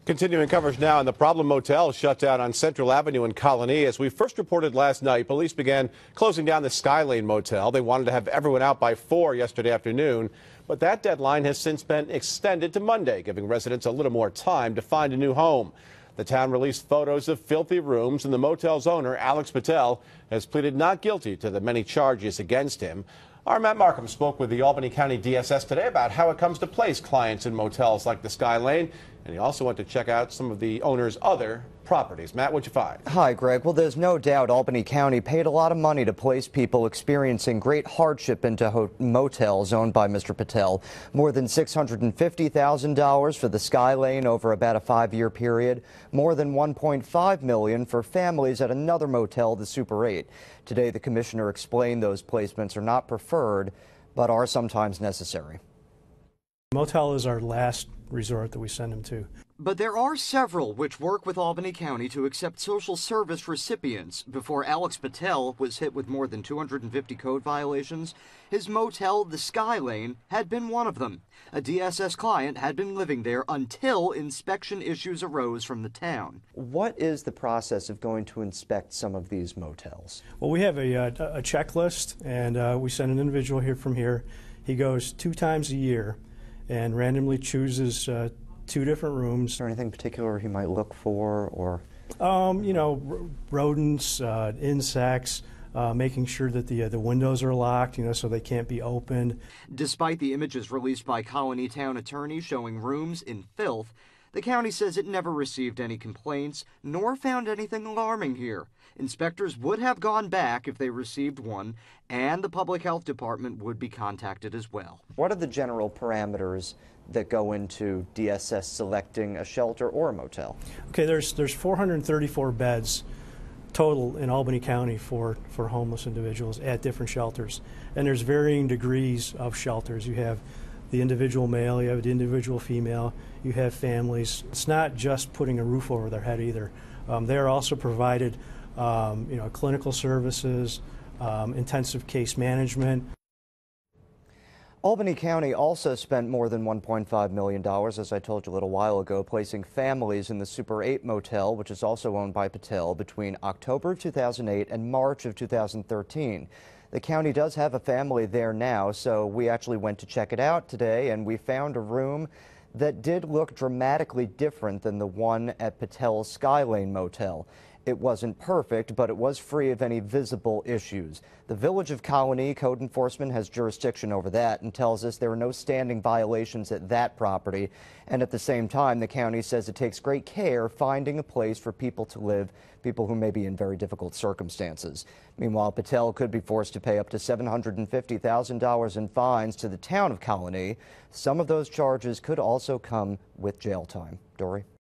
Continuing coverage now, and the problem motel shut down on Central Avenue in Colonie. As we first reported last night, police began closing down the Skylane Motel. They wanted to have everyone out by 4 yesterday afternoon, but that deadline has since been extended to Monday, giving residents a little more time to find a new home. The town released photos of filthy rooms, and the motel's owner, Alex Patel, has pleaded not guilty to the many charges against him. Our Matt Markham spoke with the Albany County DSS today about how it comes to place clients in motels like the Skylane, and he also went to check out some of the owner's other properties. Matt, what'd you find? Hi, Greg. Well, there's no doubt Albany County paid a lot of money to place people experiencing great hardship into motels owned by Mr. Patel. More than $650,000 for the Skylane over about a 5-year period. More than $1.5 million for families at another motel, the Super 8. Today, the commissioner explained those placements are not preferred, but are sometimes necessary. Motel is our last resort that we send them to. But there are several which work with Albany County to accept social service recipients. Before Alex Patel was hit with more than 250 code violations, his motel, the Skylane, had been one of them. A DSS client had been living there until inspection issues arose from the town. What is the process of going to inspect some of these motels? Well, we have a checklist, and we send an individual here from here. He goes 2 times a year and randomly chooses 2 different rooms. Is there anything particular he might look for, or? You know, rodents, insects, making sure that the windows are locked, so they can't be opened. Despite the images released by Colonie town attorney showing rooms in filth, the county says it never received any complaints nor found anything alarming here. Inspectors would have gone back if they received one, and the public health department would be contacted as well. What are the general parameters that go into DSS selecting a shelter or a motel? Okay, there's 434 beds total in Albany County for homeless individuals at different shelters, and there's varying degrees of shelters. You have the individual male, you have the individual female, you have families. It's not just putting a roof over their head either. They are also provided clinical services, intensive case management. Albany County also spent more than $1.5 million, as I told you a little while ago, placing families in the Super 8 motel, which is also owned by Patel, between October 2008 and March of 2013. The county does have a family there now, so we actually went to check it out today, and we found a room that did look dramatically different than the one at Patel's Skylane Motel. It wasn't perfect, but it was free of any visible issues. The Village of Colonie Code Enforcement has jurisdiction over that and tells us there are no standing violations at that property. And at the same time, the county says it takes great care finding a place for people to live, people who may be in very difficult circumstances. Meanwhile, Patel could be forced to pay up to $750,000 in fines to the town of Colonie. Some of those charges could also come with jail time. Dory?